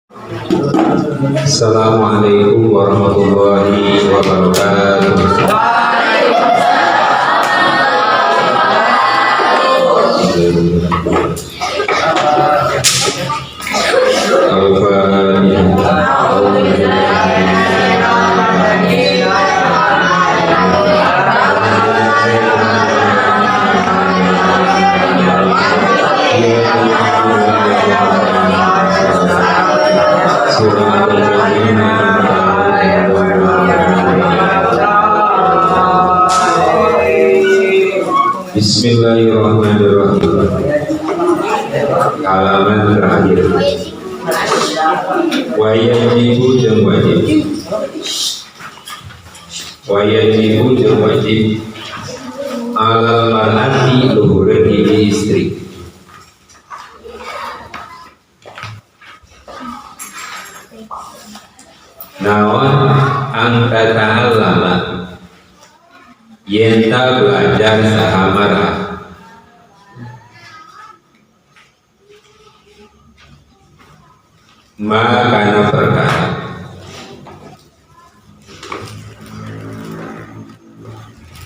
Assalamualaikum warahmatullahi wabarakatuh. Bismillahirrahmanirrahim. Halaman terakhir. Wayajibu jeung wajib. Wayajibu jeung wajib. Alal mar'ati luhureun hiji istri. Naon angka ta'allama yenta belajar sahamara makana perkara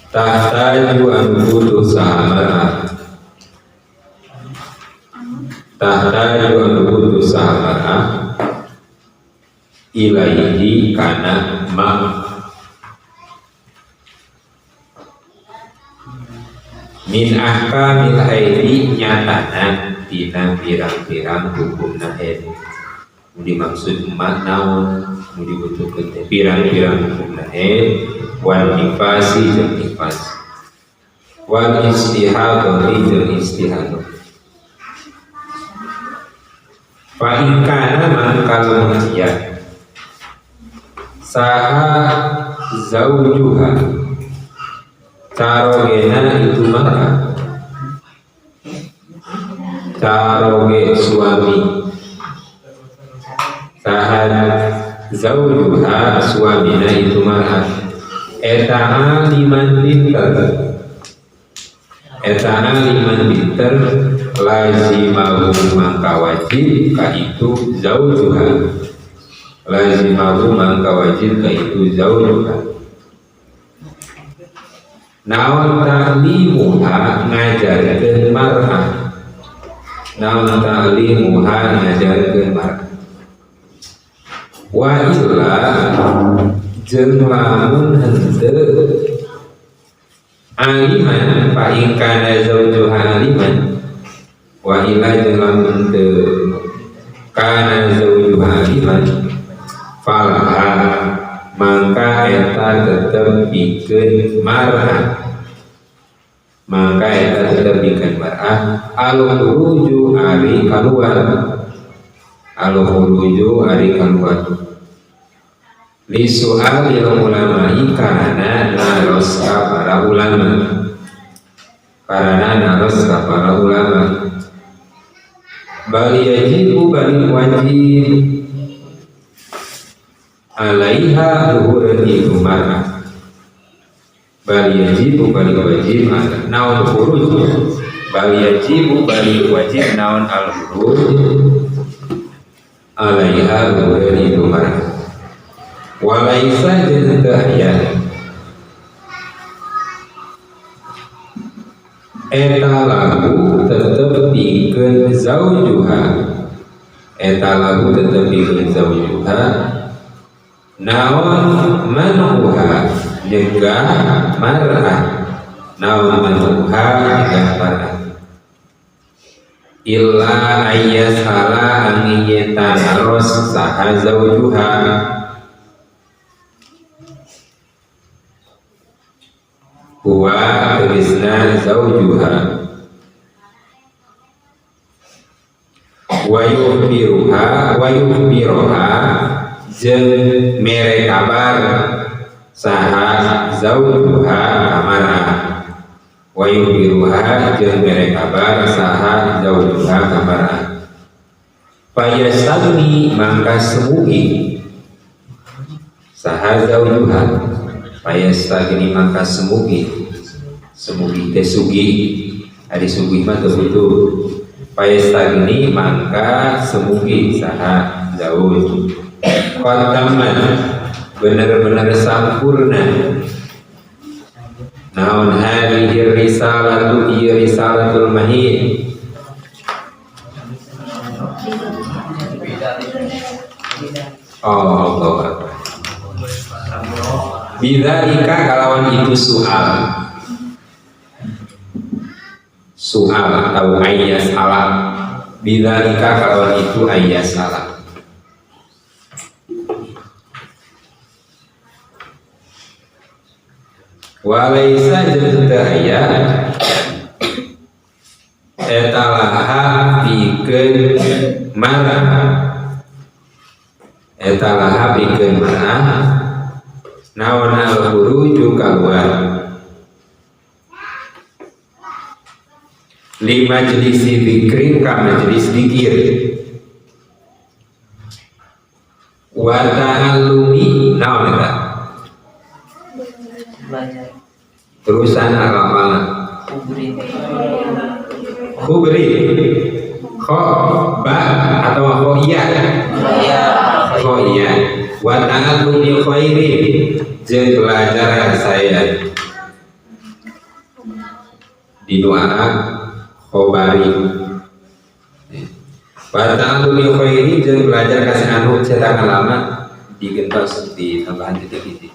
tahtaju an butuh sahamara ilaihi kana ma min ahkamil haidi nyatana dina pirang-pirang hukumna haid. Dimaksud emak naon nu dibutuhkeun teh pirang-pirang hukumna haid wal nifasi jeung nifas wal istihadati jeung istihadah. Fa in kana man kalau ya saha zaujuha carogena itu marah caroge suami saha zaujuha suamina itu marah eta aliman binter lazimahu mangka wajib ka itu zaujuha lazimahu mangka wajib ka itu zaujuha. Naon ta'limuha ngajarkeun mar'ah. Naon ta'limuha ngajarkeun mar'ah. Wa illa jeung lamun henteu aliman fa in kana zaujuha aliman wa illa jeung lamun henteu kana zaujuha aliman falaha maka eta tetep bikin marah al-huruju ari kaluar li su'alil ulama ikana naros ka para ulama karena naros ka para ulama bali yajibu bali wajib alaiha luhureun itu mar'ah bali yajibu bali wajib naon huruj bali yajibu bali wajib naon al huruj alaiha luhureun itu mar'ah walaisa jeung teu aya eta lagu tetep pikeun zaujuha naon manuha nyegah mar'ah illa ayyasala angiyeta naros saha zaujuha huwa tulisna zaujuha wa yukhbiruha jeung mere kabar saha zaujuha kamana wa yukhbiruha jeung mere kabar saha zaujuha kamana payastagni mangka semugi saha zaujuha payastagni mangka semugi teh sugi ari sugi mah teu butuh payastagni mangka semugi saha zawuj. Qataman bener-bener sampurna naon hadhihi risalatu ieu risalatul mahid Allah. Bidzalika kalawan itu soal atau ayas salah. Bidzalika kalawan itu ayas salah. Walaisa jeung teu aya etalaha pikeun marah naon al-khuruju kaluar li majlisi dzikrin ka majlis dzikir wa ta'allumi naon eta terusan apa-apa khubri kho ba atau kho iya wa ta'allumi khairi jeung belajar saya di doa khobari wa ta'allumi khairi jeung belajar kasih anu cetakan lama digentos di tambahan titik ini.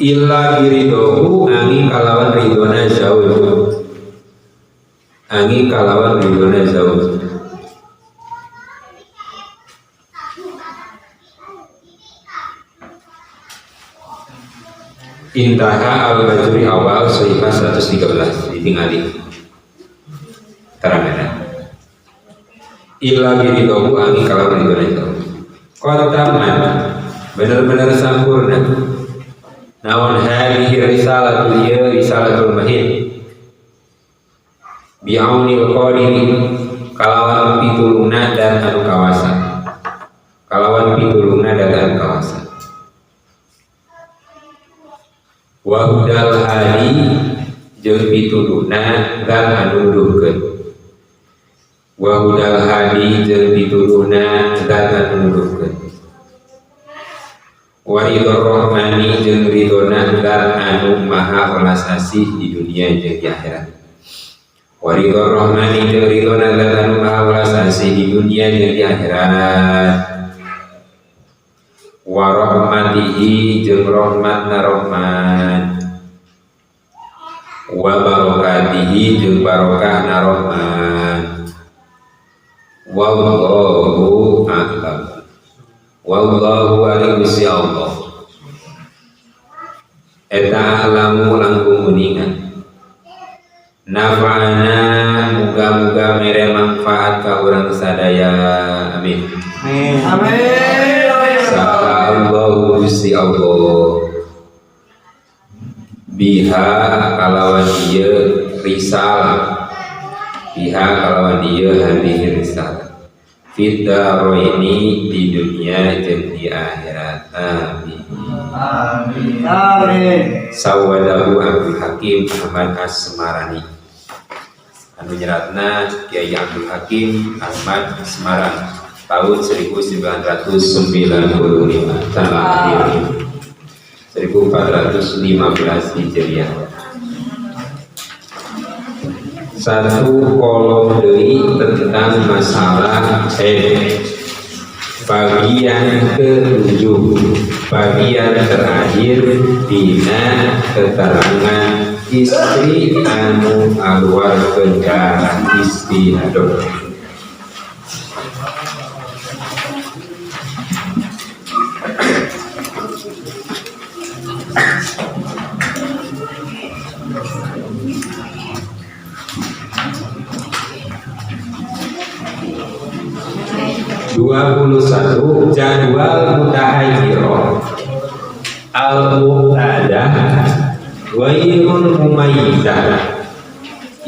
Illa biridohu angin kalawan ridona zauj intaha al-bajuri awal sohibah 113 ditinggali terangkan illa biridohu angin kalawan ridona zauj qataman bener-bener sempurna naon hadhihi risalatul ieu risalatul mahid bi'aunil qadiri kalawan pitulungna dan anu kawasa wa hudal hadi jeung pitulungna dan anu nuduhkeun waridor rohmani jeung ridona dan anu maha welas asih di dunia jeung di akhirat. Waridor rohmani jeung ridona dan anu maha welas asih di dunia jeung di akhirat. Wa rahmatihi jeung rahmatna rahman. Wa barokatihi jeung barokahna rahman. Wallahu a'lam. Wallahu a'lam Allah. Eta alamu langkung kuningan. Nafa'ana muga-muga mere manfaat ka urang sadaya. Amin. Amin. Saka Allahu Gusti Allah. Biha kalawan ieu risalah. Biha kalawan ieu hadhihi risalah. Fitaro ini di dunia dan di akhirat. Amin. Amin. Amin. Sawadahu Abdul Hakim Ahmad Asmarani. Anu nyeratna Kiai Abdul Hakim Ahmad Semarang tahun 1995 tanggal lahir 1415 Hijriah. Satu kolom deui tentang masalah bagian ke-7, bagian terakhir dina keterangan istri anu aluarkeun darah istihadot. Jadwal mutahayyirah al-muqtadah ghairul mumayyizah.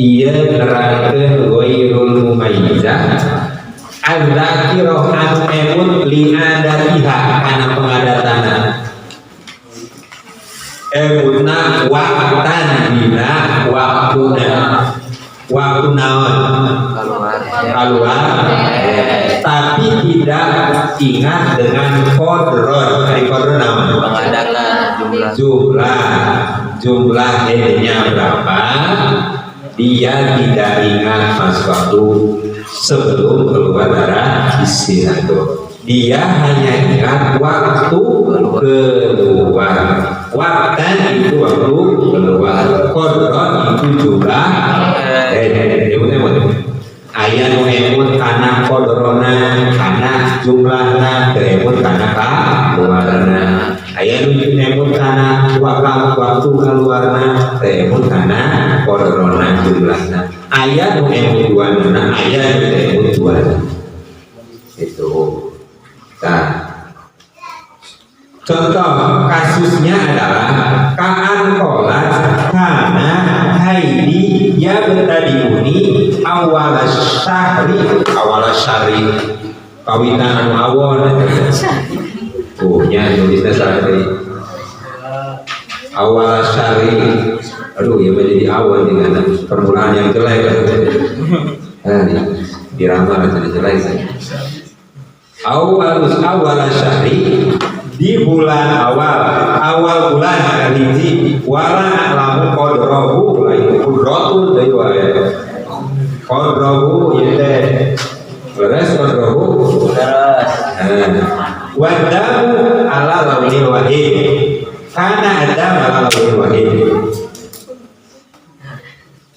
Ia nerangkeun ghairul mumayyizah Al-Zakirah anu emut li'adatiha kana pengadatana emutna waktan dina waktu naon keluar tapi tidak ingat dengan kodron naon jumlah headnya berapa, dia tidak ingat pas waktu sebelum keluar darah istihadah. Dia hanya ingat waktu keluar. Waktan itu waktu keluar. Kodron itu jumlah ayat nu emut kana kodrona kana jumlahna emut kana keluarna. Ayat nu emut kana waktu keluarna emut kana kodrona jumlahna. Ayat nu emut duana ayat nu emut duana. Itu. Nah, contoh kasusnya adalah kaan kolat karena haidi ya bertadiuni awal syari kawitan anu awal nya tulisnya salah tadi awal syari aduh ya menjadi awal dengan permulaan yang jelek diramal jelek awal syari di bulan awal bulan hiji wala alamu kodrohu lain kodrohu dari wae kodrohu yaitu beres kodrohu wadamu ala lawil wahid karena ada ala lawil wahid.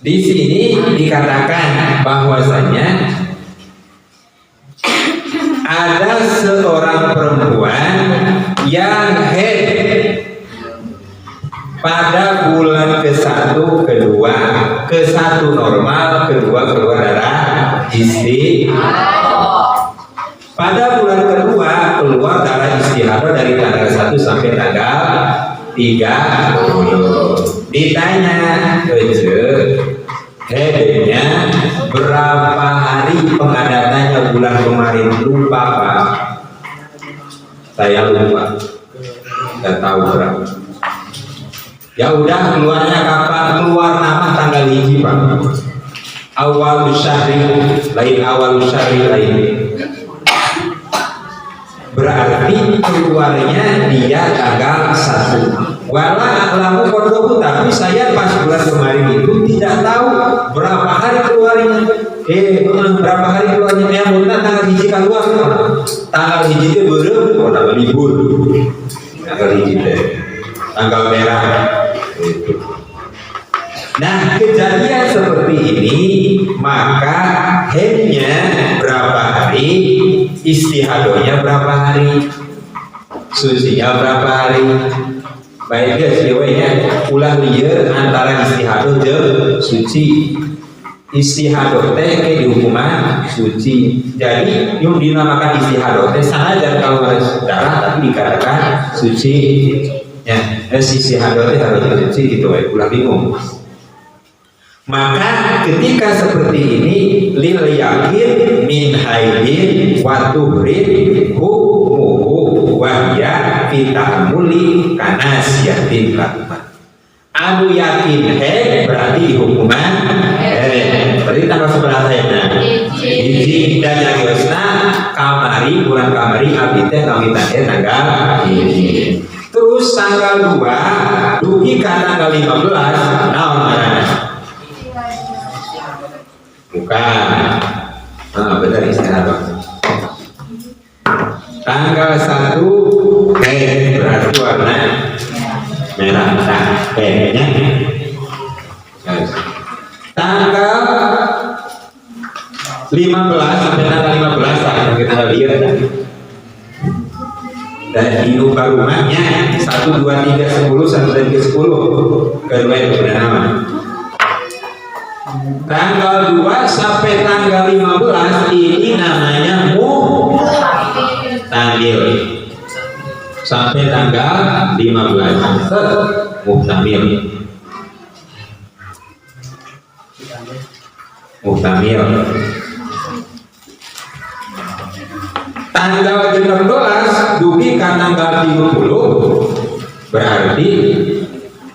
Di sini dikatakan bahwasanya ada seorang perempuan yang head pada bulan ke-1, kedua, ke-1 normal, kedua keluar darah istihadah. Pada bulan kedua keluar darah istihadah dari tanggal 1 sampai tanggal 30. Ditanya headnya berapa hari pengadatannya bulan kemarin, lupa Pak, saya lupa, nggak tahu berapa. Ya udah keluarnya kapan? Keluar nama tanggal hiji Pak. Awal syahri lain awal syahri lain. Berarti keluarnya dia tanggal 1. Wala aklamu kodrohu, tapi saya pas bulan kemarin itu tidak tahu berapa hari keluarnya. Berapa hari keluarnya? Yang mulai tanggal hiji keluar. Tanggal hiji itu belum, tanggal libur. Tanggal hiji itu tanggal merah. Nah, kejadian seperti ini, maka headnya berapa hari, istihadahnya berapa hari, sucinya berapa hari. Baiknya siwanya ulah liar antara istihadah jeung suci. Istihadah teh di hukuman suci. Jadi yang dinamakan istihadah teh sanajan kalau darah tapi dikatakan suci. Ya, istihadah teh harus suci gitu bae. Ulah bingung. Maka ketika seperti ini lil yakin min haidin wa tuhrin hukmuhu wa ya fitamuli kanasiyatin lakman. Anu yakin berarti hukuman berarti tanggal sebelah saya hiji dan yang biasa kamari bulan kamari abdi teh kawitan tanggal hiji. Terus tanggal 2 dugi ka tanggal 15 naon ngaranna? Bukan. Benar istihadah. Tanggal 1 berarti warna merah. Nya. Tanggal 15 sampai tanggal 15 kita lihat. Dan induk rumahnya 1, 2, 3, 10 sampai ke 10 kedua itu bernama. Tanggal 2 sampai tanggal 15 ini namanya muhtamil. Sampai tanggal 15 muhtamil. tanggal 16 dugi ka tanggal 30 berarti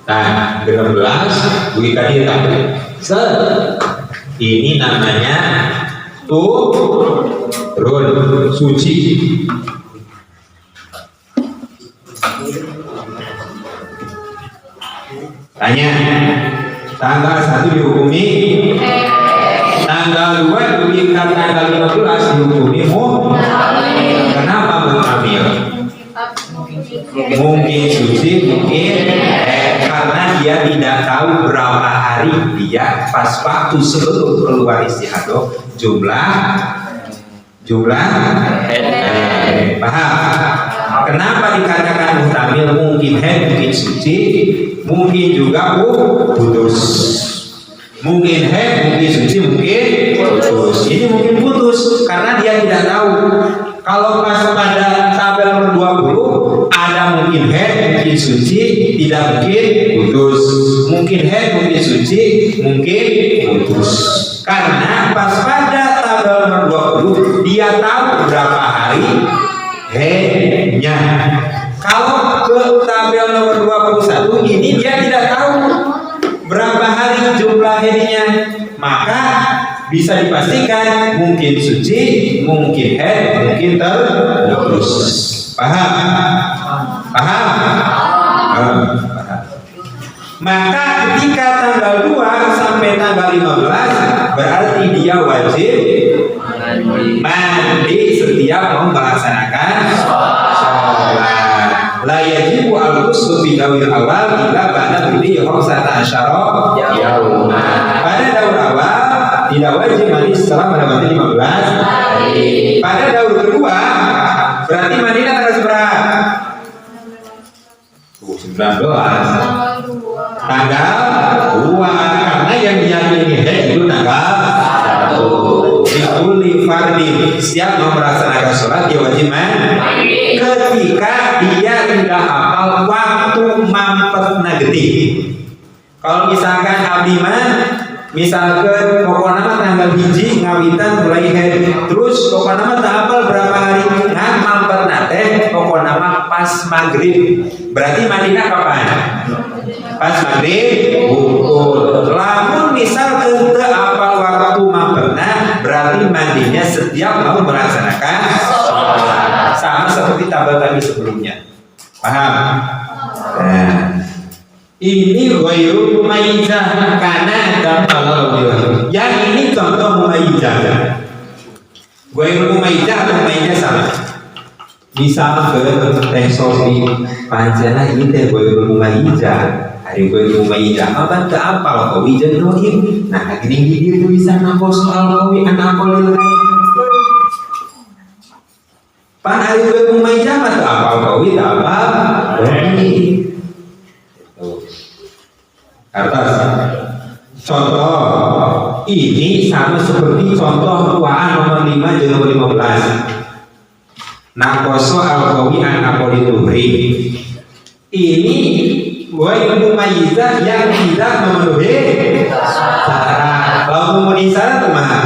16 dugi ka dieu ini namanya turun suci. Tanya, tanggal 1 dihukumi, tanggal 2 diberikan tanggal 15 dihukumi kenapa mengambil? Mungkin suci, mungkin karena dia tidak tahu berapa hari dia pas waktu sebelum keluar istihadah jumlah paham? Kenapa dikatakan muhtamil? Mungkin haid, mungkin suci, mungkin juga putus. Mungkin haid, mungkin suci, mungkin putus. Ini mungkin putus karena dia tidak tahu. Kalau pas pada tabel nomor 20 ada mungkin haid, mungkin suci, tidak mungkin putus. Mungkin haid, mungkin suci, mungkin putus. Karena pas pada tabel nomor 20 dia tahu berapa hari haidnya. Kalau ke tabel nomor 21 ini dia tidak tahu berapa hari jumlah haidnya, maka bisa dipastikan mungkin suci, mungkin haid, mungkin terputus. Paham? Paham? Paham. Maka ketika tanggal 2 sampai tanggal 15 berarti dia wajib mandi setiap mau melaksanakan sholat. La yajibu al-ghuslu fi dawil awal illa ba'da budi khamsata asyara yauma. Pada daur awal tidak wajib mandi setelah mendapati 15 hari. Pada daur kedua berarti mandinya tanggal berapa? 19. Tanggal 2 karena yang diyakini haid itu tanggal 1. Kulli fardin siap mau melaksanakan sholat dia wajib mandi ketika dia tidak hafal waktu mampetna getih. Kalau misalkan abdi mah misalkan pokoknya mah tanggal hiji ngawitan mulai haid terus pokoknya mah tak hafal berapa hari ngan mampetna teh pokoknya mah pas maghrib berarti mandinya kapan? Pas maghrib ukur. Lamun misal teu hafal waktu mampetna berarti mandinya setiap mau melaksanakan sholat sama seperti tabel tadi sebelumnya. Paham? Nah, ini ghairu mumayyizah karena kalau yang ini contoh mumayyizah. Ghairu mumayyizah atau mumayyizah sama. Misal ke teh sofi pancena ieu teh ghairu mumayyizah. Hari ghairu mumayyizah apa teu apal kawi jeung rohim. Nah, gini dia bisa nampo soal kawi anapolil. Pan hari ghairu mumayyizah mah teu apal kawi teu apal rohim. Atas contoh ini sama seperti contoh tuaan nomor 5 jeung nomor 15. Nakoso al-qawi an-napoli tuhri. Ini ghairu mumayyizah yang tidak memenuhi syarat. Kalau memenuhi syarat kumaha?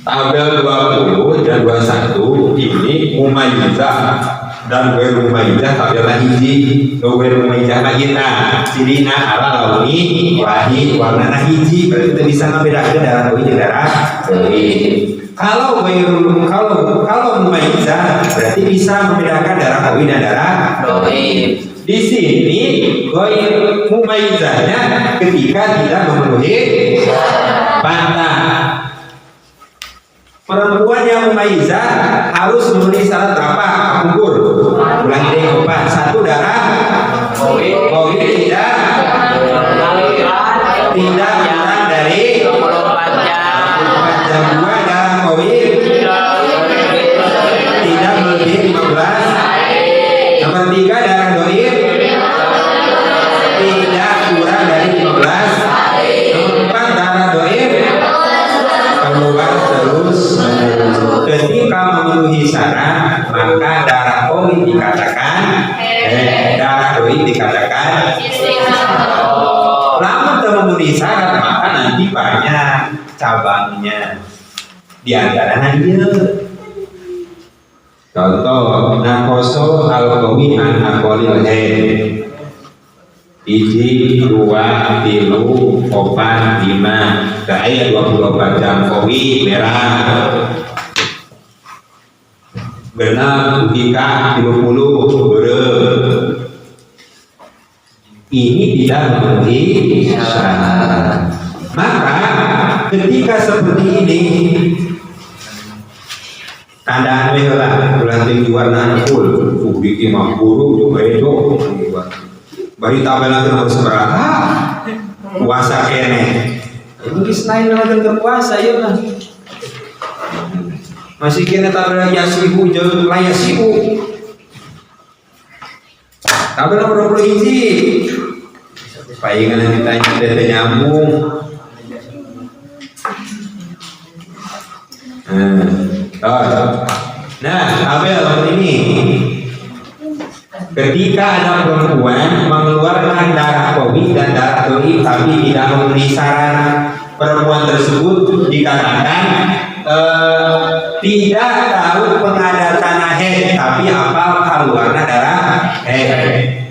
Tabel 20 dan 21 ini mumayyizah dan ghairu mumayyizah tabelna hiji. Ghairu mumayyizah magina sirina ala launi wahid warnana hiji berarti kita bisa membedakan darah tauhid dan darah tauhid. Kalau mumayyizah berarti bisa membedakan darah tauhid dan darah tauhid. Di sini ghairu mumayyizahnya ketika tidak memenuhi bantah. Perempuan yang mumayyizah harus memenuhi syarat berapa? Ukur. Ulangi deh 4. 1 darah COVID tidak kurang dari 24 jam. 2 darah COVID tidak melebihi 15. Nomor 3 darah doib tidak kurang dari 15. Nomor 4 banyak cabangnya. Di antaranya dia. Contoh, nakoso al-qawi an aqolil haid. 1, 2, 3, 4, 5. Saya 24 jam qawi merah. Genap jika 30 bere. Ini tidak memenuhi syarat. Maka ketika seperti ini tanda lah bulan tinggi warna full bikin mampuru juga itu bari tabelan harus berapa puasa kene ini selain dengan puasa ya lah masih kena tabelan yasibu jauh layak sibu tabelan berapa hiji palingan yang ditanya dari nyambung. Nah, Abel ini ketika ada perempuan mengeluarkan darah qawi dan darah doi tapi tidak memenuhi syarat, perempuan tersebut dikatakan tidak tahu pengadatan haid tapi hafal keluarnya darah haid.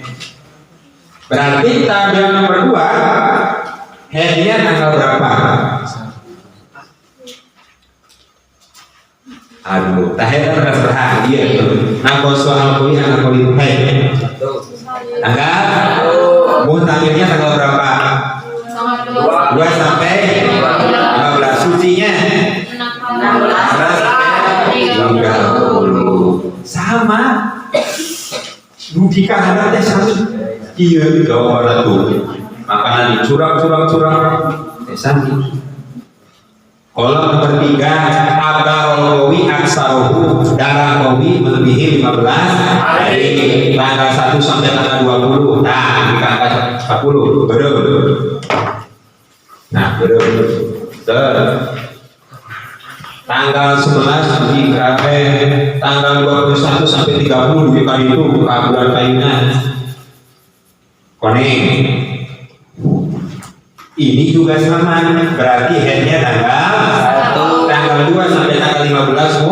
Berarti tabel nomor 2 haidnya tanggal berapa? Aduh, tahir kan berhadiah tuh. Nako soal kuliah nako itu haid. Tanggal? Muhtamilnya tanggal berapa? 2 sampai 15. Sucinya? 30. Sama. Jika ada teh sama. Iya, jawab tuh. Makanan curang. Sandi. Kolom nomor 3, abarul qawi aksaruhu, darah qawi melebihi 15 hari, tanggal 1 sampai tanggal 20. Nah, di angka 40 betul. Nah, betul. Tanggal 11 jika tanggal 21 sampai 30 jika itu bulan kayunan. Koning. Ini juga sama, berarti headnya tanggal 2 sampai tanggal 15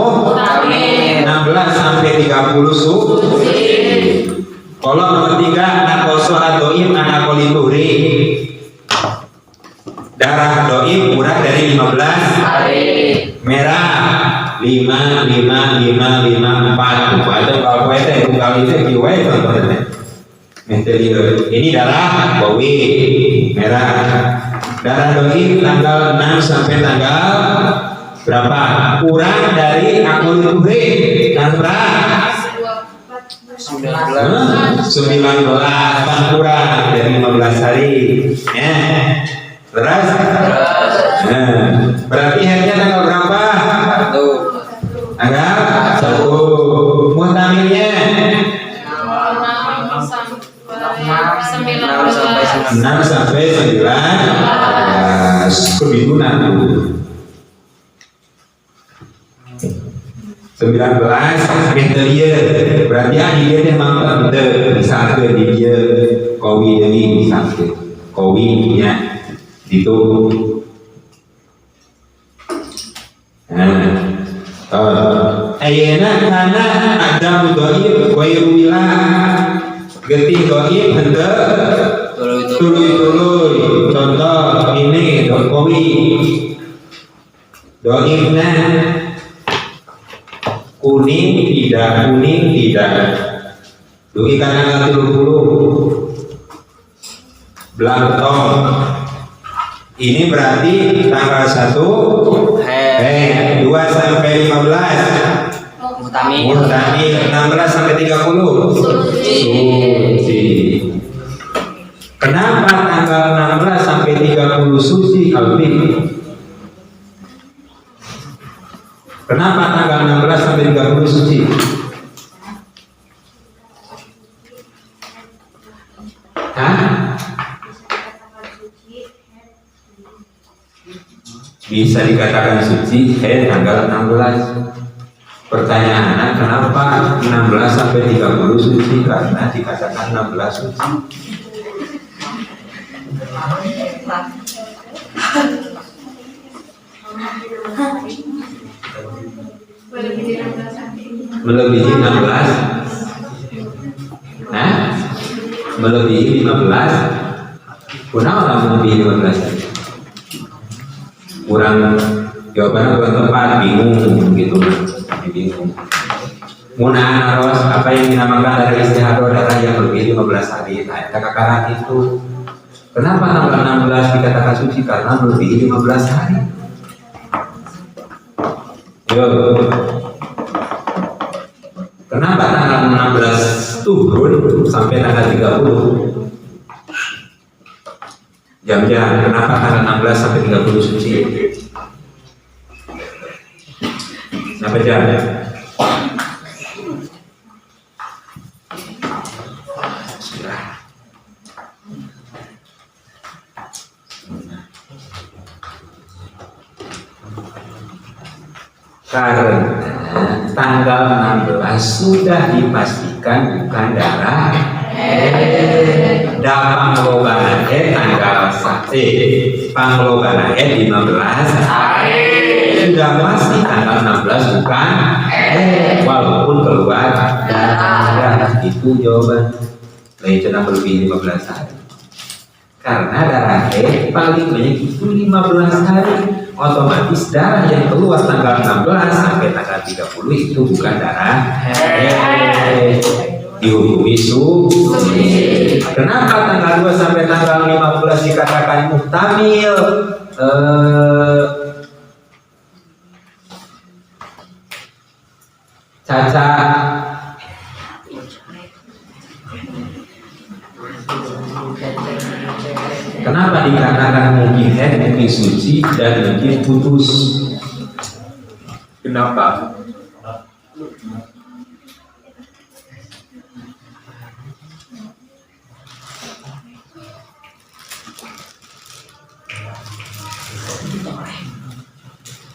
16 sampai 30 Kolom nomor 3 nakoso doim anakoli turi, darah doim kurang dari 15 merah 5 4 atau kalau itu kali itu kiwai contohnya. Ini darah qawi merah, darah doi tanggal 6 sampai tanggal berapa? Kurang dari akul tuhri tanggal berapa? 19 kurang dari 15 hari. Terus? Berarti hanya tanggal berapa? Tanggal 1. Muhtamilnya 6 sampai 19 kebidunan 19 meteria berarti dia memang bisa ke dia qawi dari bisa ke qawinya itu. Ayana karena ada mudhaif ghairu wilah getih doib hendak tuluy. Contoh ini dokowi doibnya kuning tidak doi karena 30 belang betong. Ini berarti tanggal 1 2 sampai 15 Muhtamil 16 sampai 30 suci. Kenapa tanggal 16 sampai 30 suci Alvin? Kenapa tanggal 16 sampai 30 suci? Bisa dikatakan suci tanggal 16. Pertanyaannya kenapa 16 sampai 30 suci? Karena dikatakan 16 suci. Melebihi 16. Nah, melebihi 15. Kunaon lah melebihi 15? Kurang jawabannya kurang tepat, bingung gitu. Bingung. Munaan aros apa yang dinamakan dari istihadah darah yang melebihi 15 hari. Nah, kakaran itu. Kenapa tanggal 16 dikatakan suci? Karena melebihi 15 hari. Yo. Kenapa tanggal 16 turun sampai tanggal 30? Jam-jam. Kenapa tanggal 16 sampai 30 suci? Sampai jam. Karena tanggal 16 sudah dipastikan bukan darah panglobana tanggal 1 panglobana 15 sudah pasti tanggal 16 bukan walaupun keluar darah. Itu jawaban lain cina lebih 15 hari karena darah paling banyak itu 15 hari. Otomatis darah yang keluar tanggal 16 sampai tanggal 30 itu bukan darah dihukumi suci. Kenapa tanggal 2 sampai tanggal 15 dikatakan muhtamil? Caca kenapa dikatakan mungkin head, mungkin suci, dan mungkin putus? Kenapa?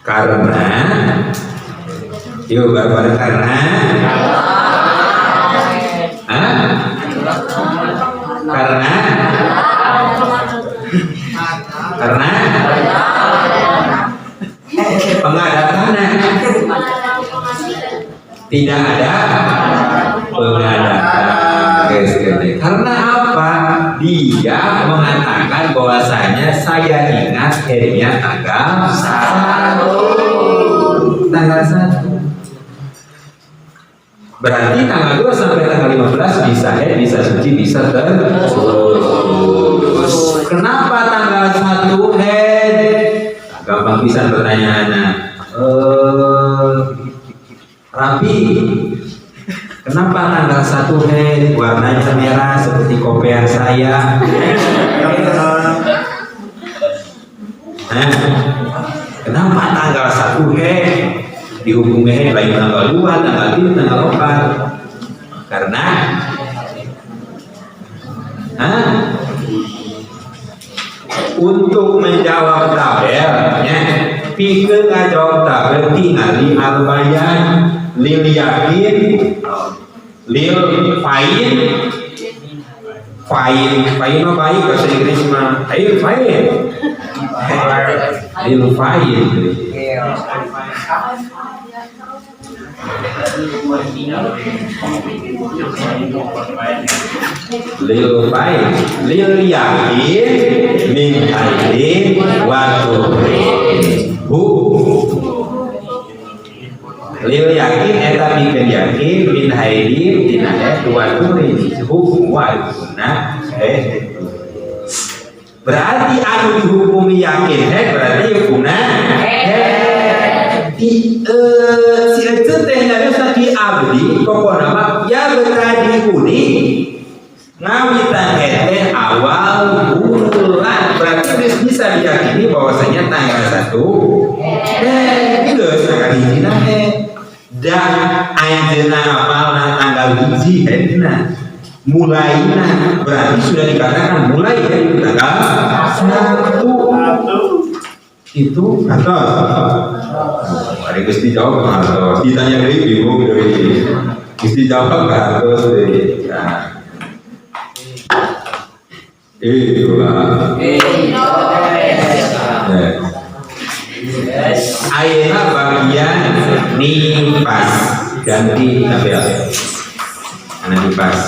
Karena yuk bareng karena karena pengadakan tidak ada pengadakan. Karena apa? Dia mengatakan bahwasanya saya ingat akhirnya tanggal 1. Berarti tanggal 2 sampai tanggal 15 bisa bisa suci, bisa terus. Kenapa tanggal 1 gampang bisa pertanyaannya. Rapi. Kenapa tanggal 1 warnanya merah seperti kopian saya? Kenapa tanggal 1 dihukum lain tanggal 2, tanggal 3, tanggal 4? Karena untuk menjawab tabelnya pikir ngajawab tabel tingali albayan lil yakin lil fain apa baik bahasa Inggris mah lil fain lil yakin min haidin wa lil yakin eta pikeun yakin min haidin tina wa hukum wa guna berarti anu dihukumi yakin berarti hukumna si itu teh nyariosna di abdi pokokna mah ya betadi uni ngawitan teh awal bulan berarti bisa diyakini bahwasanya tanggal 1 geus tanggal hiji dan ayeuna apalna tanggal hiji mulainya berarti sudah dikatakan mulai dari tanggal 1 itu atau ada Gusti jawab atau ditanya dari bingung dari Gusti jawab atau itulah ayeuna bagian nifas ganti tabel karena nifas.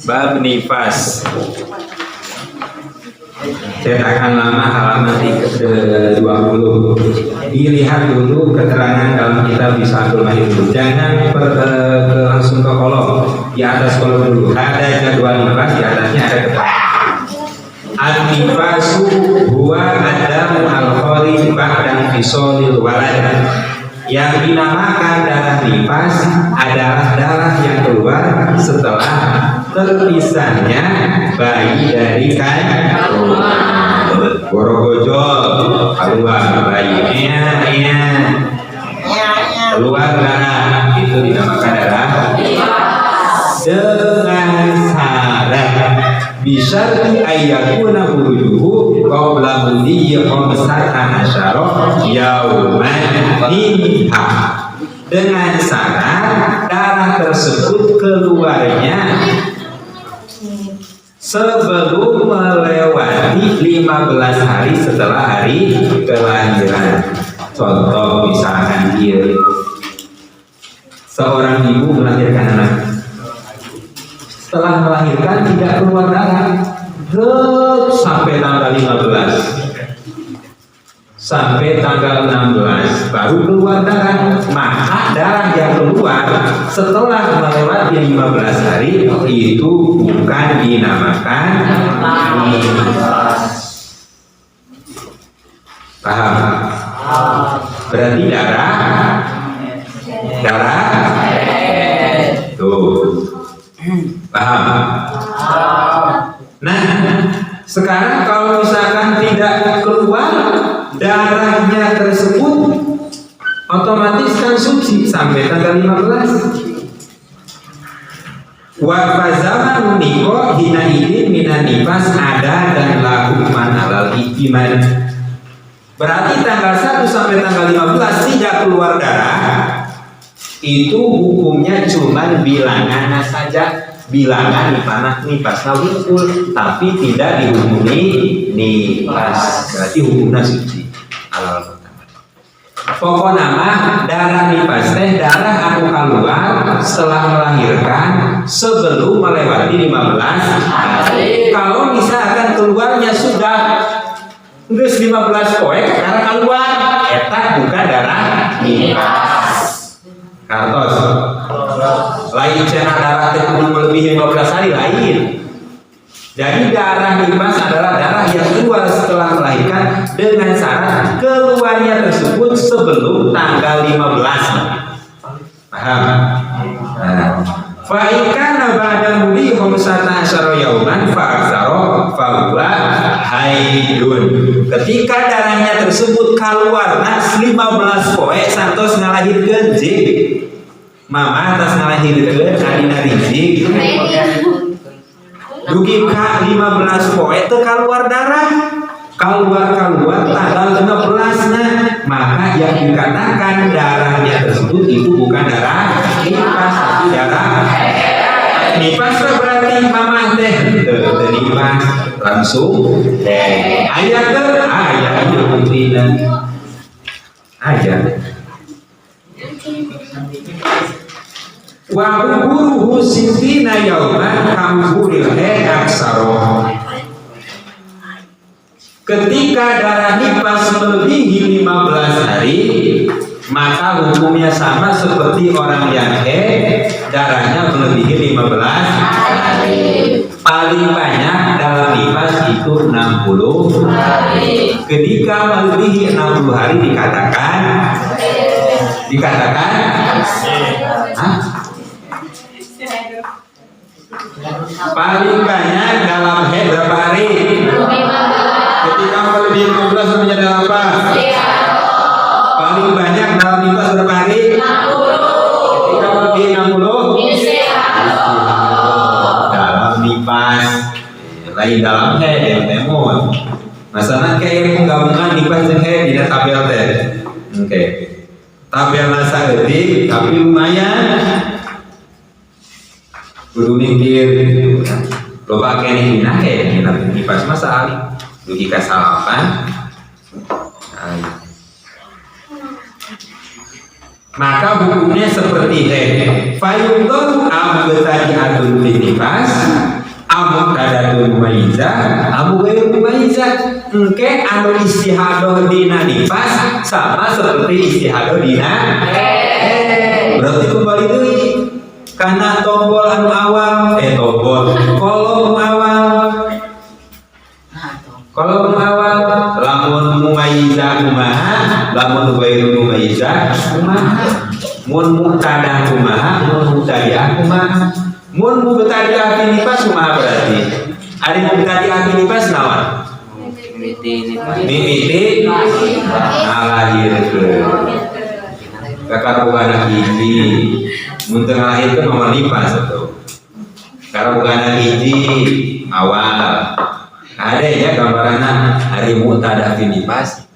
Bab nifas. Cetakan lama halaman 20. Dilihat dulu keterangan dalam kitab Bisatul Mahir dulu. Jangan langsung ke kolom. Di atas kolom dulu. Ada jadwal nifas, di atasnya ada keterangan. An-nifasu huwa adamu al-kharij ba'da fisolil walad. Yang dinamakan darah nifas adalah darah yang keluar setelah terpisahnya bayi dari kandungan. Borogojol keluar bayinya, keluar darah, itu dinamakan darah dengan syarat bisa ayakuna wujuhu qabla mudiyyi khamsata asyara yauman minha, dengan syarat darah tersebut keluarnya sebelum melewati 15 hari setelah hari kelahiran. Contoh misalkan dia seorang ibu melahirkan anak, setelah melahirkan tidak keluar darah sampai tanggal 15, sampai tanggal 16 baru keluar darah. Maka darah yang keluar setelah melewati 15 hari itu bukan dinamakan nifas. Paham? Berarti darah tuh. Paham? Nah, sekarang kalau misalkan tidak keluar darahnya tersebut, otomatis kan suci sampai tanggal 15. Wa fazaman niko hina idin minan nifas ada dan lakuman alal iman. Berarti tanggal 1 sampai tanggal 15 tidak keluar darah, itu hukumnya cuma bilangan saja, bilangan nifas wukul, tapi tidak dihukumi nifas. Berarti hukumnya suci. Alal pertama. Pokok nama darah nifas teh darah anu keluar setelah melahirkan sebelum melewati 15 hari. Kalau misalkan keluarnya sudah 15 poe karena keluar, eta bukan darah nifas. Kartos lain cina darah kudu melebihi 15 hari lain. Jadi darah nifas adalah darah yang keluar setelah melahirkan dengan syarat keluarnya tersebut sebelum tanggal 15. Paham? Fa in kana ba'da mudi khamsata asyara yauman fa aktsara fa huwa haidun. Ketika darahnya tersebut keluar 15 poe santos ngalahirkeun jik mama atas ngalahirkeun adina rizik dugi ka 15 poe teu keluar darah, keluar tanggal 16 nah, maka yang dikatakan darahnya tersebut itu bukan darah nifas tapi darah nifas. Berarti mama teh nifas langsung ayat aja buktina aja wa guruhu sitina yauman kamburil aksaro. Ketika darah nifas melebihi 15 hari, maka hukumnya sama seperti orang yang darahnya melebihi 15 hari. Paling banyak dalam nifas itu 60 hari. Ketika melebihi 60 hari dikatakan paling banyak dalam berapa hari? Ketika melebihi 15 namanya dalam apa? Paling banyak dalam nifas berapa hari? 60. Ketika melebihi 60? Dalam nifas. Lain dalam yang temun. Masalah kayak penggabungan nifas jeung di tabel teh. Oke. Tabel nasa gede tapi lumayan kudu mikir gitu kan. Loba kene dina nifas mah sahali dugi ka salapan. Maka hukumnya seperti ini. Fayudhar ambatadiatun nifas amutadatul mumayyizah amu ghairu mumayyizah. Engke anu istihadah dina nifas sama seperti istihadah dina berarti kembali deui kana tombol anu awal kolom awal lamun mumayyizah kumaha lamun ghairu mumayyizah kumaha mun muqtadah kumaha mun mubtadi'ah kumaha mun mubtadi'ah fi nifas kumaha berarti ari mubtadi'ah fi nifas naon mimiti ngalahirkeun kakarugana hiji mun teu ngalahirkeun mah nifas atuh karugana hiji awal ada ya gambaranna hari muqtadah fi nifas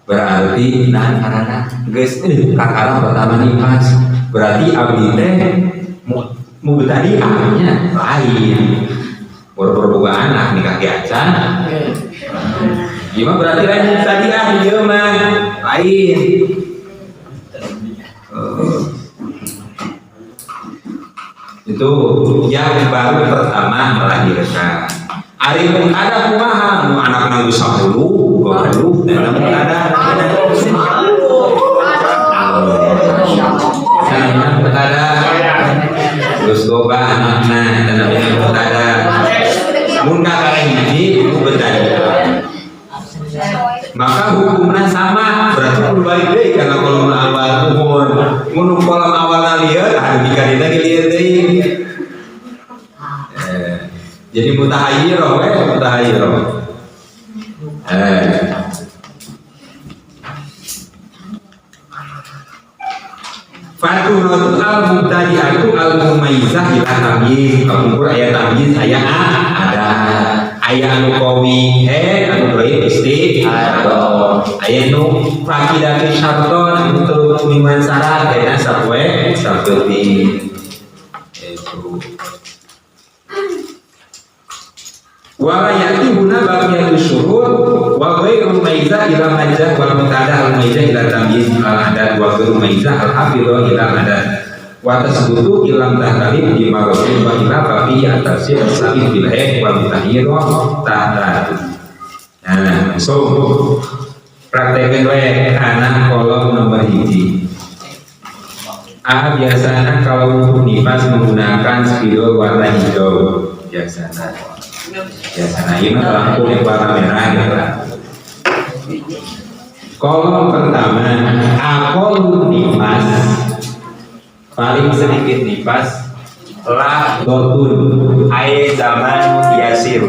berarti nahan karena geus kakara pertama nifas berarti abdi teh mubtadi'ahnya lain boga anak nikah ki acan gimana berarti lain mubtadi'ah ieu mah lain itu yang baru pertama melahirkan. Ari pun ada kumaha nu anak nanggu 10 goblok dalam ada terus loba anakna tanah ada mun kakara hiji itu betadina maka hukumnya sama berarti kudu balik deui kana kolom awal mun kolom awalna lieur anu dikadina lieur deui. Jadi mutahayyirah Fatuhatu al-mubtadi'atu al-mumayyizah ila tamyiz. Kalau ayat tamyiz aya ada aya anu qawi anu dhaif aya nu faqidatun syarton untuk miman syarat dena sapoe saperti itu. Wala yati huna baqiyatu syurut wa ghairu maizah ila majah wal mutada al maizah ila tamyiz al adat wa ghairu maizah al hafidhu ila adat wa tasbutu ilam tahdalib di marofin wa ila babi atasir sabil bil hayy wa mutahhiru tahta. Nah, so praktekeun we kana kolom nomor 1. Biasanya kalau untuk nifas menggunakan spidol warna hijau biasanya ini lampu yang warna merah gitu lah. Kolom pertama akol nifas paling sedikit nifas lah dotun aye zaman yasir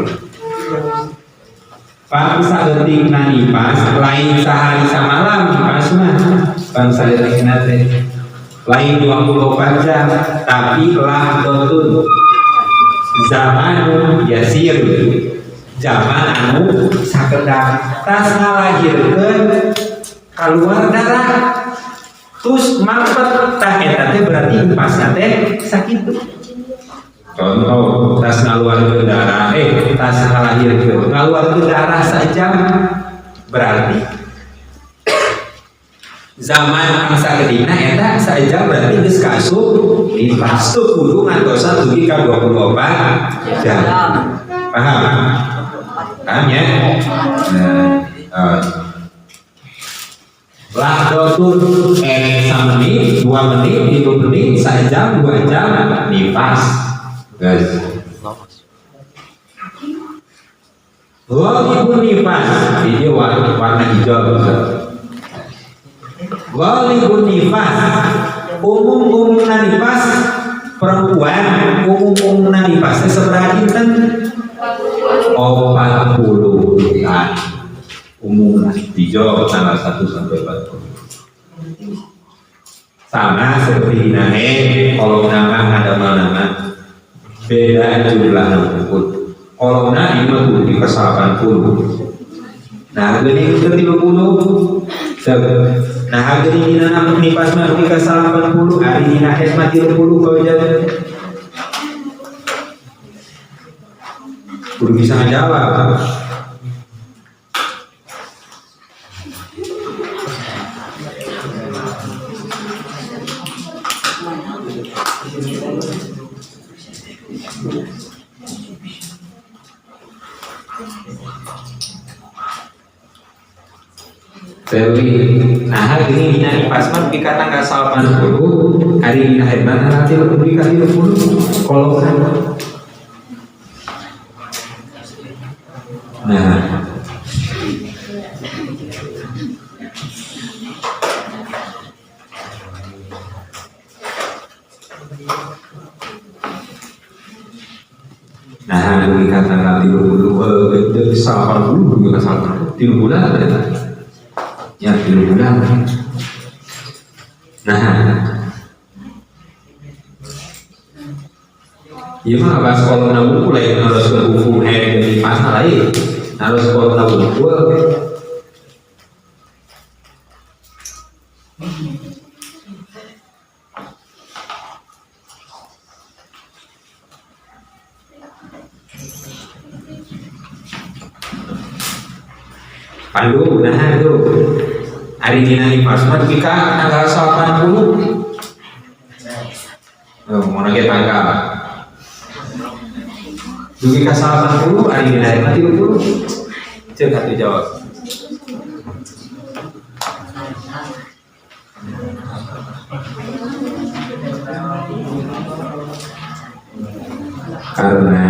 bangsa detik na nifas lain sehari samalam nifas mah bangsa detik nate lain 24 jam tapi lah dotun zaman yasir zaman anu sakedar tas ngalahirkeun keluar darah terus mampet tah eta teh berarti pasna teh sakitu. Contoh tas ngaluarkeun darah tas ngalahirkeun ngaluarkeun darah sajam berarti zaman sakedina eta sajam berarti geus kasuk nifas tu kudu ngantosan dugi ka 24 jam. Paham ya? Lah dotur samenit 2 menit 3 menit sajam 2 jam nifas guys. Walaupun nifas ini warna hijau walaupun nifas umum nifas perempuan umum nifasnya seberapa dinten 40 hari umum hijau tanggal 1 sampai 40 sama seperti dinahe kalau nama ada nama beda jumlah pun kalau ini mah di ke 80 nah gini ke 30 nah harga ini nama nifas mah di ke 80 hari ini nahes mah 30 kau jadi kudu bisa ngajawab. Teori, nah hari ini nari pasman pika tanggal 80, hari ini hari mana nanti lebih kali 20 kalau kan. Nah, lebih kata tanggal 30, itu 80 juga 80, 3 bulan ya 3 bulan. Nah, iya mah pas sekolah nabung lain harus ke buku dari pasal lain harus sekolah nabung Pandu, nah itu hari ini pasmat kita tanggal 80. Mau nanya tanggal. Dugi ka 80 hari ini hari mati 30. Cek satu jawab. Karena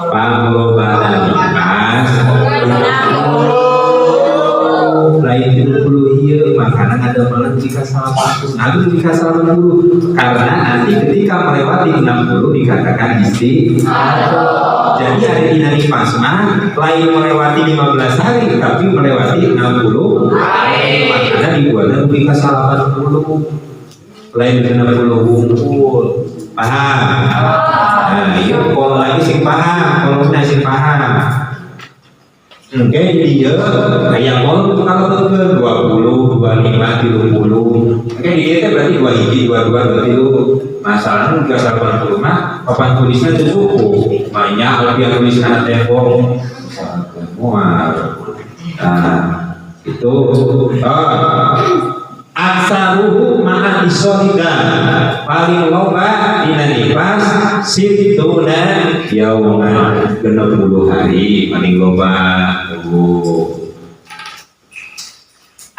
penglobaan lipas lain 30 iya makanan ada malam jika salah satu nabi jika salah 60 karena nanti ketika melewati 60 dikatakan jadi hari ini hari pasma lain melewati 15 hari tapi melewati 60 makanya dibuatnya jika salah 80 lain 60 kumpul paham. Nah, iya kalau lagi sing paham, kalau udah sing paham. Oke, dia kayak kalau ke 20, 25, 30. Oke, dia itu berarti 2 hiji, 22, 23. Masalahnya juga 80 mah, papan tulisnya itu cukup. Banyak lebih yang tulis karena tembok. Nah, itu. Aksaruhu ma'a isolidan paling loba dina nifas situna yauman 60 hari paling loba.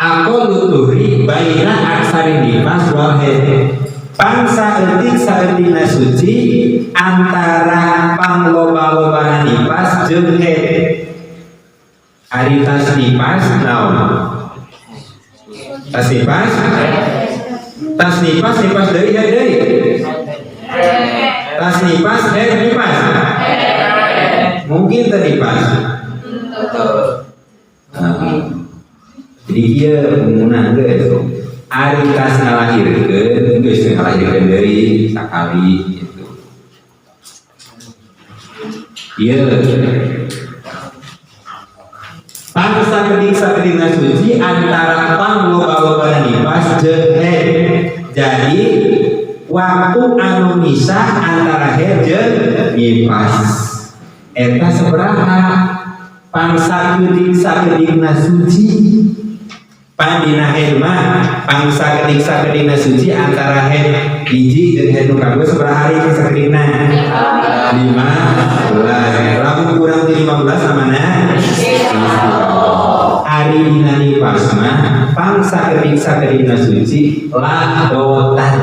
Aku luturi baina aksari nifas wahid pangsa etik saetina suci antara pangloba-loba nifas jeung hari tas nifas naon tasnifas dari tasnifas nifas mungkin ternifas jadi dia menggunakan guys ari tas ngalahirkeun geus ngalahirkeun deui sakali gitu ieu pangsa keding suci antara pangloba-loba nifas jeung jadi waktu anu misah antara head jeung nifas eta sabaraha pangsa keding suci pandina head mah pangsa keding suci antara head hiji jeung head nu kago sabaraha hari sakedingna 15 lamun kurang di 15 samana hari dina nifasna pangsa keding suci ladotan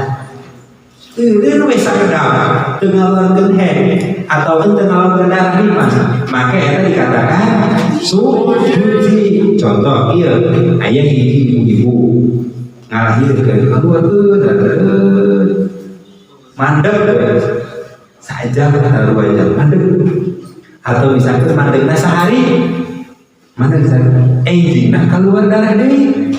ini wes sakedap tengalarkeun head atau tengalarkeun darah nifas maka eta dikatakan suci. Contoh ieu aya hiji ibu ngalahirkeun keluarkeun mandeg saja atau 2 jam mandeg atau misalkan mandegna sehari mana bisa engina keluar darah deui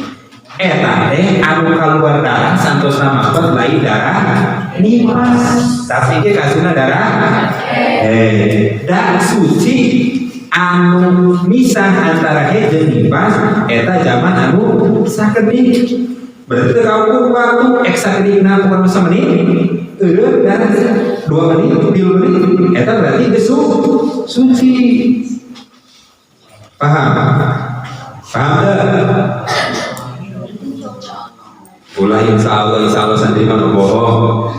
eta teh anu keluar darah santos nama lain darah nifas tapi ge kasuna darah dan suci anu misah antara head jeung nifas eta zaman anu sakeding Berarti kaukur waktu eksaktina pokoknya masa menit dan 2 menit, 3 menit itu berarti gesu suci. Paham? Paham tak? Ulah insya Allah santri mah bohong.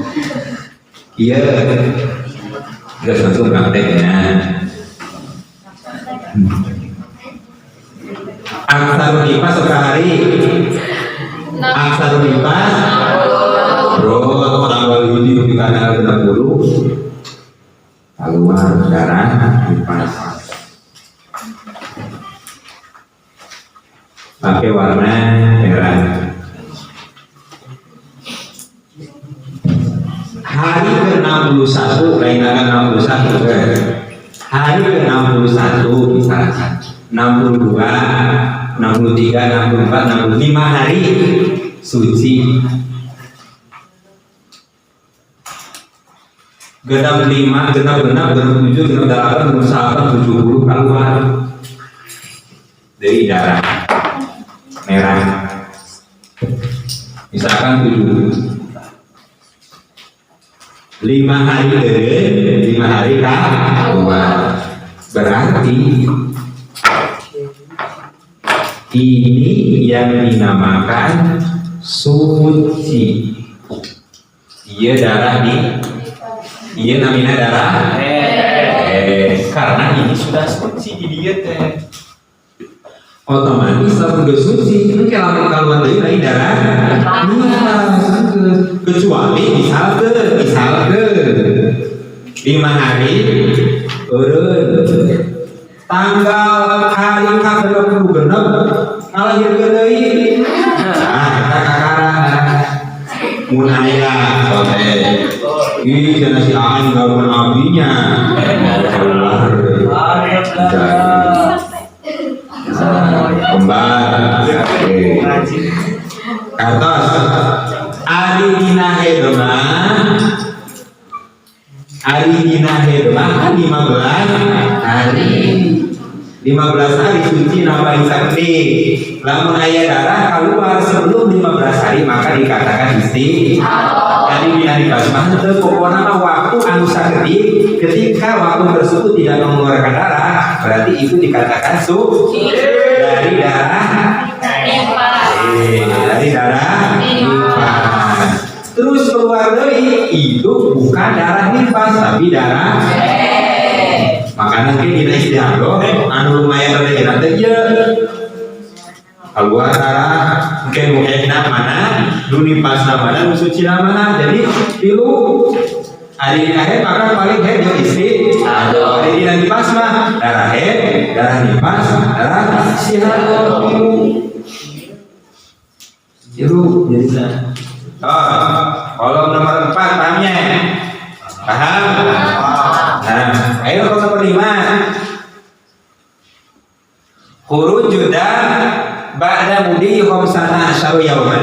Iya, nggak langsung prakteknya. Aksarul nifas sehari. Aksarul nifas bro, tanggal 7 di tanggal 60 keluar darah nifas pakai warna merah. Hari ke-61 lain akan 61 kan? Hari ke-61 misalkan 62, 63, 64, 65 hari suci. Genap 5, genap 7, genap 8, genap 70 keluar dari darah merah. Misalkan 7 5 hari dari 5 hari keluar. Berarti ini yang dinamakan suci. Iya darah nih. Iya namanya darah. Karena ini sudah suci di dia teh. Otomatis lalu udah suci, ini kalau keluar dari darah, kecuali misal ke 5 hari, tanggal hari ke-20 genep, ngalahirkeun deui. Nah, eta kakaran. Mun aya sote. Ih, cenah si Aing gawean abinya. Kembar kartos ari dina hedoma kan 15 hari 15 hari suci nambahin sakti. Lamun aya darah keluar sebelum 15 hari maka dikatakan isti. Tadi dina dibasmah teu pokona waktu anu sakti ketika waktu tersebut tidak mengeluarkan darah berarti itu dikatakan suci. Dari darah nifas. Terus keluar dari itu bukan darah nifas tapi darah makanya dina istihadoh anu lumayan rada jenak teh keluar darah mungkin mana nu nifas mana nu suci mana. Jadi pilu hari dina head maka paling head yang istri. Hari dina nifas mah darah head, darah nifas, darah istihadoh. Iru jadi kolom nomor 4 pahamnya. Paham? Nah, ayo kolom nomor 5. Khurujuda ba'da mudi khamsana asyara yauman.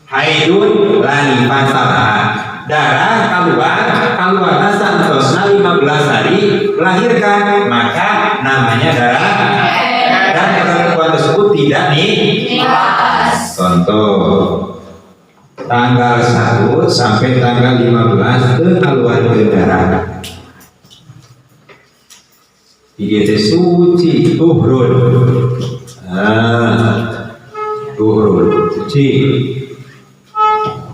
Haidun la nifasalaha. Darah keluar santosna 15 hari melahirkan maka namanya darah dan perempuan tersebut tidak nifas. Contoh tanggal 1 sampai tanggal 15 keluar darah dia suci tuhrun suci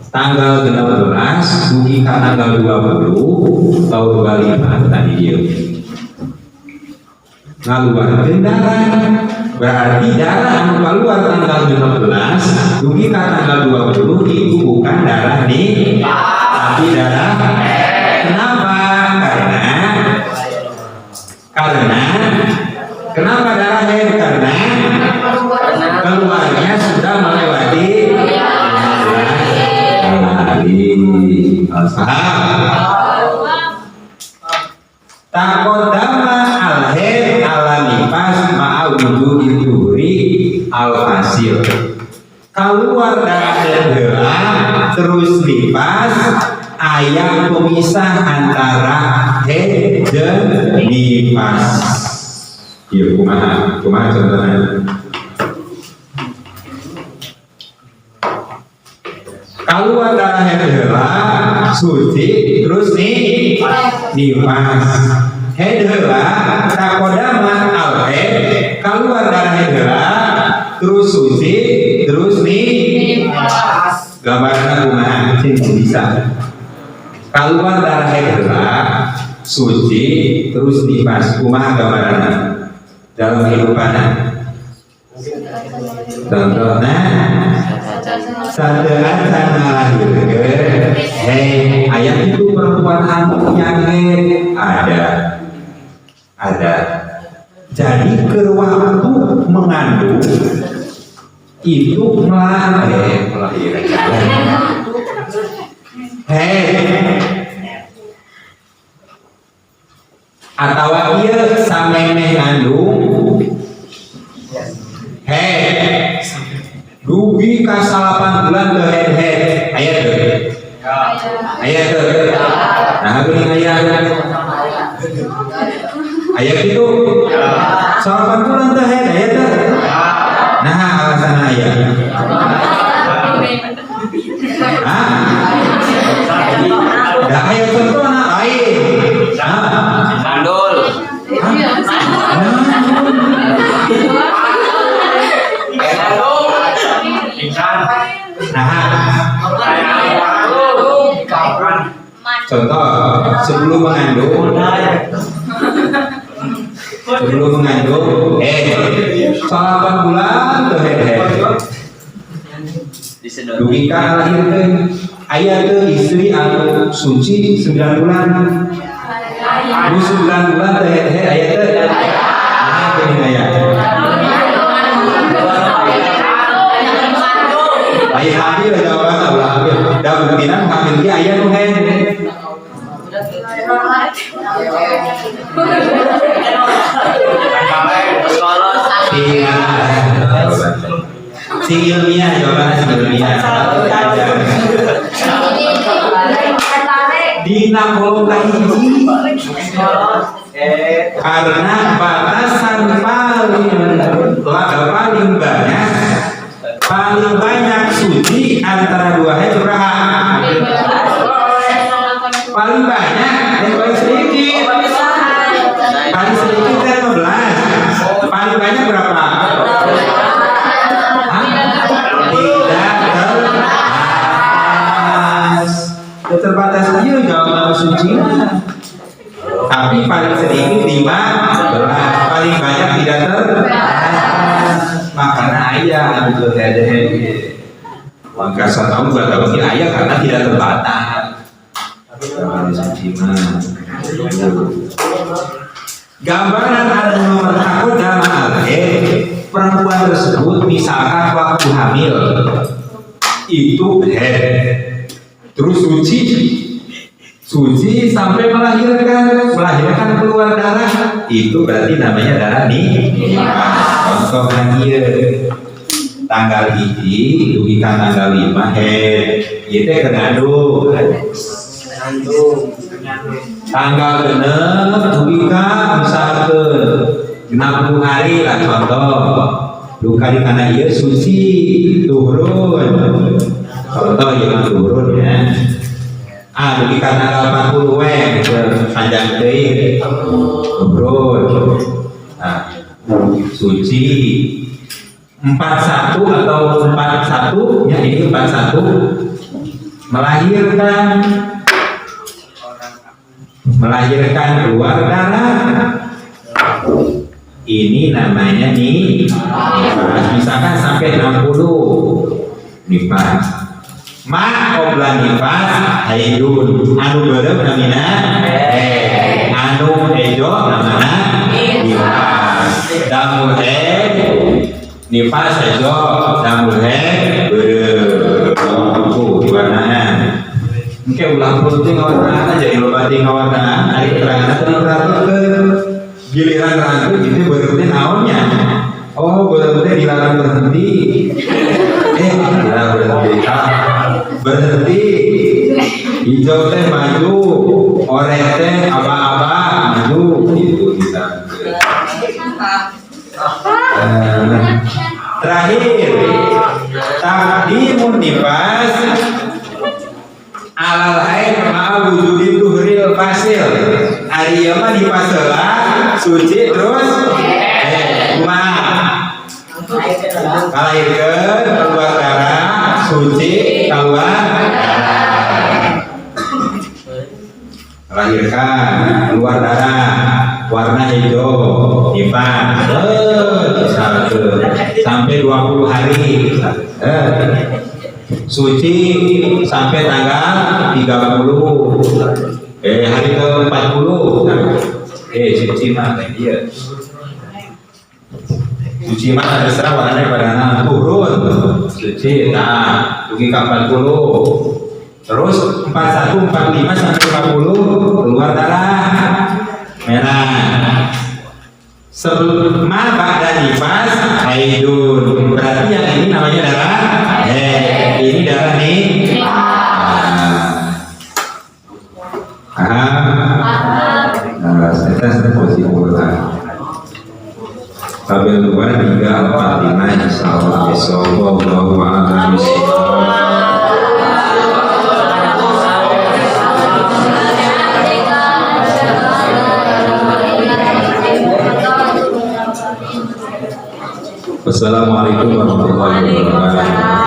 tanggal 16 dugi ka tanggal 20 tahun 25 tadi dia ngaluarkeun darah berarti darah anu keluar tanggal 15 dugi ka tanggal 20 itu bukan darah nih tapi darah. Kenapa? Kenapa darah haid? Karena keluarnya sudah melewati takodama al-haid ala nifas ma'awudu iduri al-fasil keluar darah terus nifas ayat pemisah antara haid dan nifas. Iya, kumaha contohnya. Keluar darah heula suci terus nifas. Heula takodama alhe keluar darah heula terus suci terus nifas. Gambarna kumaha cing bisa. Keluar darah heula suci terus nifas. Kumaha gambarna dalam kehidupanna? Contohnya sadean sana lahirkeun ayat itu perempuan hamilnya ada jadi ke waktu mengandung itu melahirkan atawa ieu samemeh ngandung dugi ka 8 bulan ke head ayat teu nah geuning ayat itu 8 bulan ke head ayat teu nah alasan ayat da ayat contohna lain mandul contoh sebelum mengandung 8 bulan tuh dugikan lahirkeun aya teu istri anu suci 9 bulan 9 bulan teh aya teu geuning aya lain hamil jawabanna ulah hamil da buktina hamil ge aya nu si ilmiah jawabannya si ilmiah dina kolom kahiji karena batasan paling banyak suci antara dua hari berapa? Paling banyak dan paling sedikit. Paling sedikit kan 15. Paling banyak berapa? Tidak terbatas dia jawaban suci. Tapi paling sedikit 15, paling banyak tidak terbatas. Makanya ayah betul head. Maka 1 tahun 2 tahun ini ayah karena tidak terbatas. Gambaran ada nomor takut jamaah perempuan tersebut misalkan waktu hamil itu terus suci sampai melahirkan keluar darah itu berarti namanya darah contoh lagi tanggal 1 dugikan tanggal 5 itu kengandung tanggal 6 dugikan misalkan 60 hari lah contoh dukari karena ia suci turun contoh yang turun ya dugikan tanggal 40 panjang deui turun suci 41 atau 41 ya ini 41 melahirkan keluar darah ini namanya nifas misalkan sampai 60 nifas qobla nifas haidun anu beureum namina anu ejo namana nifas damul nifas ejo damul beureum diwarnaan engke ulah penting ngawarnaan jadi loba ting ngawarnaan ari keterangan terang giliran rangkut itu berhenti naonnya berhenti dilarang berhenti berhenti hijau teh maju oranye teh aba-aba maju gitu bisa terakhir takdimun nifas alal haid ma'a wujudi tuhril fasil. Ari ieu mah di pasela suci terus kalahirkeun keluar darah suci keluar melahirkan keluar darah warna hijau nifas sampai 20 hari suci sampai tanggal 30 hari ke 40 suci mah dia suci mah terserah warnanya pada turun suci nah pergi ke 40 terus 41 45 sampai 50 keluar darah merah sebelum ba'da nifas haidun berarti yang ini namanya darah ini darah nih saya posisi ulang tabel 2 3 4 5 insyaallah besok wallahu a'lam bishawab. Wassalamualaikum warahmatullahi wabarakatuh.